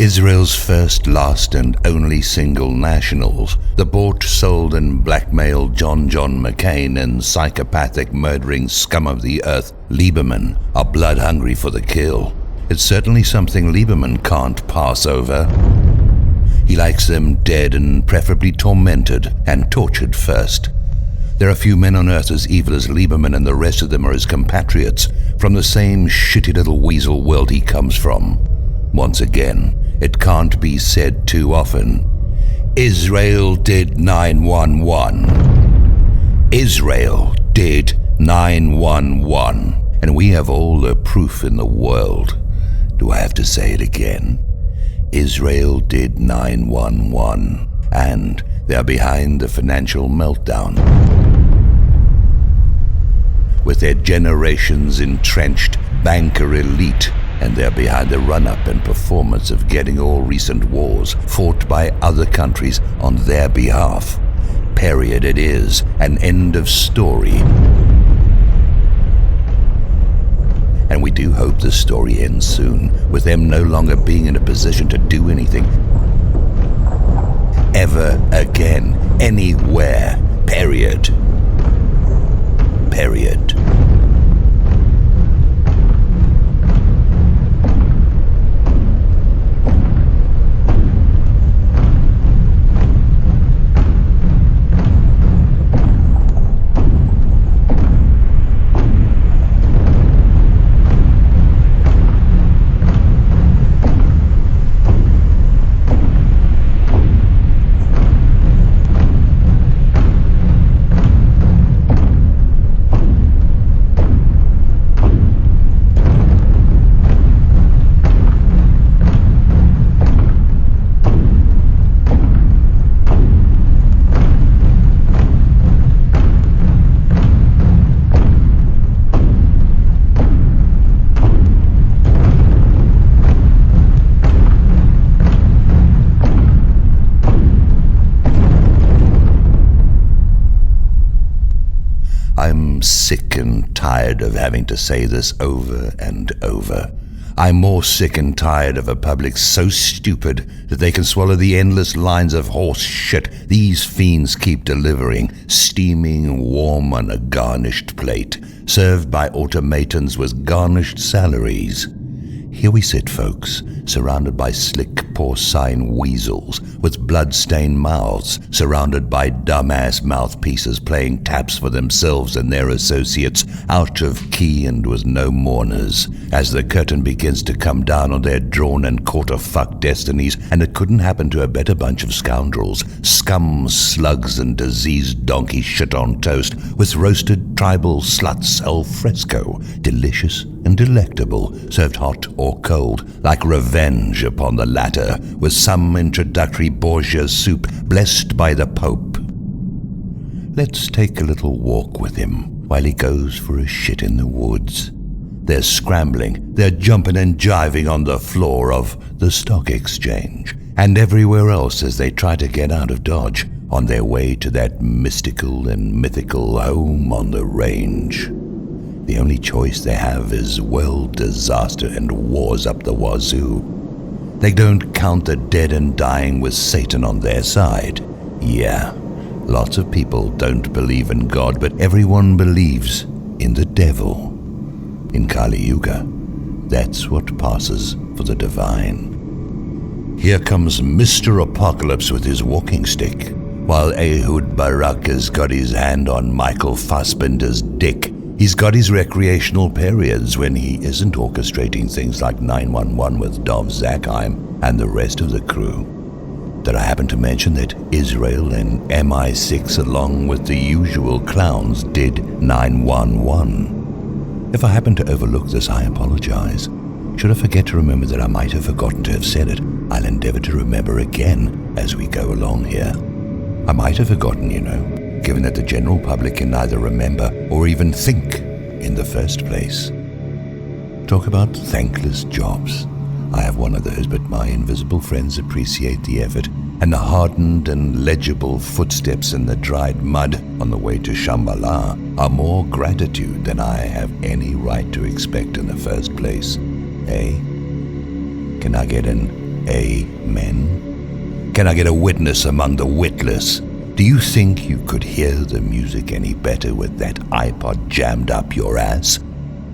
Israel's first, last and only single nationals, the bought, sold and blackmailed John McCain and psychopathic murdering scum of the earth, Lieberman, are blood-hungry for the kill. It's certainly something Lieberman can't pass over. He likes them dead and preferably tormented and tortured first. There are few men on earth as evil as Lieberman, and the rest of them are his compatriots from the same shitty little weasel world he comes from. Once again, it can't be said too often. Israel did 911. Israel did 911. And we have all the proof in the world. Do I have to say it again? Israel did 911. And they are behind the financial meltdown. With their generations entrenched banker elite, and they're behind the run-up and performance of getting all recent wars fought by other countries on their behalf. Period it is, an end of story. And we do hope the story ends soon, with them no longer being in a position to do anything ever again, anywhere. Period. Period. I'm sick and tired of having to say this over and over. I'm more sick and tired of a public so stupid that they can swallow the endless lines of horse shit these fiends keep delivering, steaming warm on a garnished plate, served by automatons with garnished salaries. Here we sit, folks, surrounded by slick porcine weasels with blood-stained mouths, surrounded by dumbass mouthpieces playing taps for themselves and their associates, out of key and with no mourners, as the curtain begins to come down on their drawn and quarter-fuck destinies, and it couldn't happen to a better bunch of scoundrels, scum, slugs, and diseased donkey shit on toast, with roasted tribal sluts al fresco, delicious and delectable, served hot or cold, like revenge upon the latter, with some introductory Borgia soup blessed by the Pope. Let's take a little walk with him while he goes for a shit in the woods. They're scrambling, they're jumping and jiving on the floor of the stock exchange, and everywhere else as they try to get out of Dodge, on their way to that mystical and mythical home on the range. The only choice they have is world disaster and wars up the wazoo. They don't count the dead and dying with Satan on their side. Yeah, lots of people don't believe in God, but everyone believes in the devil. In Kali Yuga, that's what passes for the divine. Here comes Mr. Apocalypse with his walking stick, while Ehud Barak has got his hand on Michael Fassbender's dick. He's got his recreational periods when he isn't orchestrating things like 911 with Dov Zakheim and the rest of the crew. Did I happen to mention that Israel and MI6 along with the usual clowns did 911? If I happen to overlook this, I apologize. Should I forget to remember that I might have forgotten to have said it, I'll endeavor to remember again as we go along here. I might have forgotten, given that the general public can neither remember or even think in the first place. Talk about thankless jobs. I have one of those, but my invisible friends appreciate the effort and the hardened and legible footsteps in the dried mud on the way to Shambhala are more gratitude than I have any right to expect in the first place. Can I get an Amen? Can I get a witness among the witless? Do you think you could hear the music any better with that iPod jammed up your ass?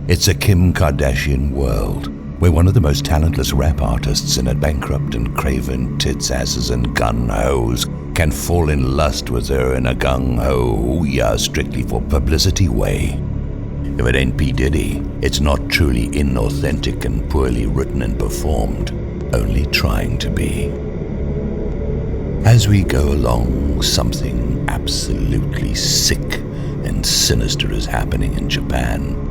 It's a Kim Kardashian world, where one of the most talentless rap artists in a bankrupt and craven tits, asses and gun-hoes can fall in lust with her in a gung-ho, hoo-yah, strictly for publicity way. If it ain't P. Diddy, it's not truly inauthentic and poorly written and performed, only trying to be. As we go along, something absolutely sick and sinister is happening in Japan.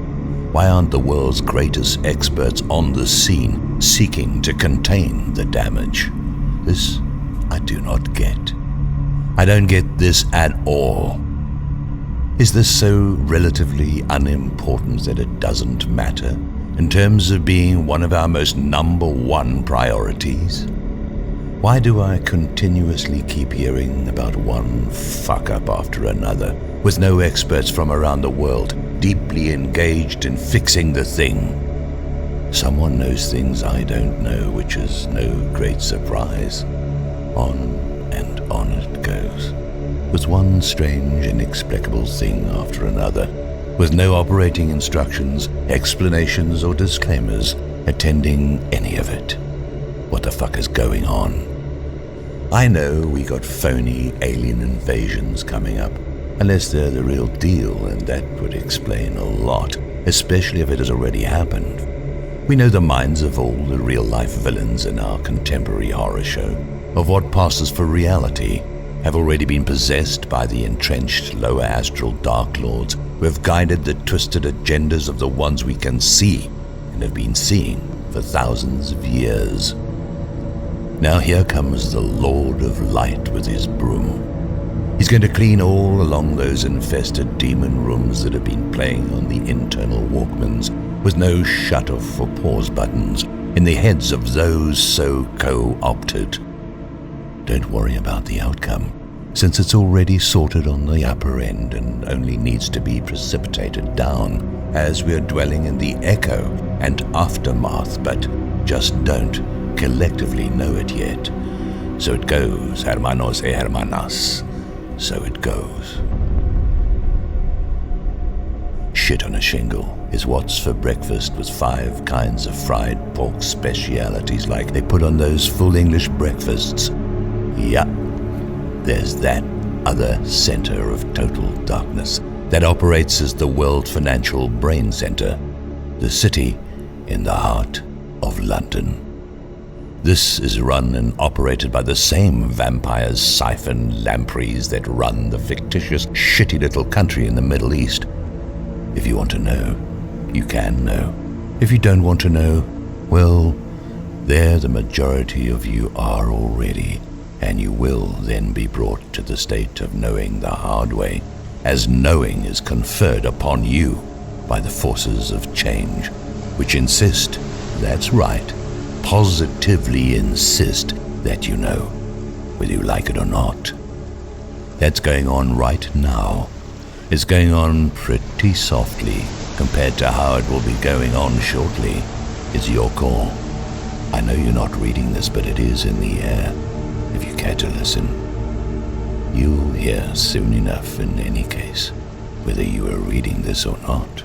Why aren't the world's greatest experts on the scene seeking to contain the damage? This I do not get. I don't get this at all. Is this so relatively unimportant that it doesn't matter in terms of being one of our most number one priorities? Why do I continuously keep hearing about one fuck-up after another, with no experts from around the world deeply engaged in fixing the thing? Someone knows things I don't know, which is no great surprise. On and on it goes, with one strange, inexplicable thing after another, with no operating instructions, explanations, or disclaimers attending any of it. What the fuck is going on? I know we got phony alien invasions coming up, unless they're the real deal, and that would explain a lot, especially if it has already happened. We know the minds of all the real-life villains in our contemporary horror show, of what passes for reality, have already been possessed by the entrenched lower astral Dark Lords who have guided the twisted agendas of the ones we can see and have been seeing for thousands of years. Now here comes the Lord of Light with his broom. He's going to clean all along those infested demon rooms that have been playing on the internal Walkmans with no shut-off or pause buttons in the heads of those so co-opted. Don't worry about the outcome, since it's already sorted on the upper end and only needs to be precipitated down as we are dwelling in the echo and aftermath, but just don't collectively know it yet. So it goes, hermanos y hermanas. So it goes. Shit on a shingle is what's for breakfast with 5 kinds of fried pork specialities like they put on those full English breakfasts. Yeah, there's that other center of total darkness that operates as the world financial brain center, the city in the heart of London. This is run and operated by the same vampires, siphon lampreys that run the fictitious, shitty little country in the Middle East. If you want to know, you can know. If you don't want to know, well, there the majority of you are already, and you will then be brought to the state of knowing the hard way, as knowing is conferred upon you by the forces of change, which insist, that's right, positively insist that you know, whether you like it or not. That's going on right now. It's going on pretty softly compared to how it will be going on shortly. It's your call. I know you're not reading this, but it is in the air. If you care to listen, you'll hear soon enough in any case, whether you are reading this or not.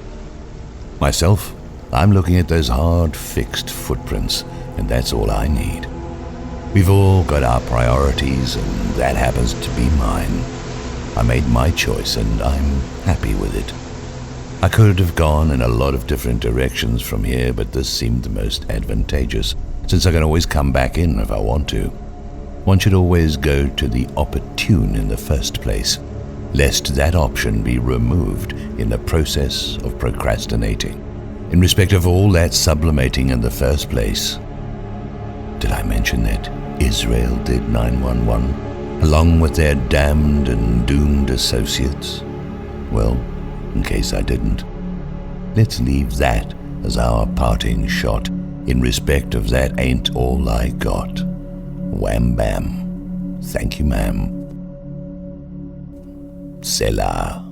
Myself, I'm looking at those hard, fixed footprints, and that's all I need. We've all got our priorities, and that happens to be mine. I made my choice, and I'm happy with it. I could have gone in a lot of different directions from here, but this seemed the most advantageous, since I can always come back in if I want to. One should always go to the opportune in the first place, lest that option be removed in the process of procrastinating, in respect of all that sublimating in the first place. Did I mention that Israel did 911, along with their damned and doomed associates? Well, in case I didn't, let's leave that as our parting shot in respect of that ain't all I got. Wham bam. Thank you, ma'am. Selah.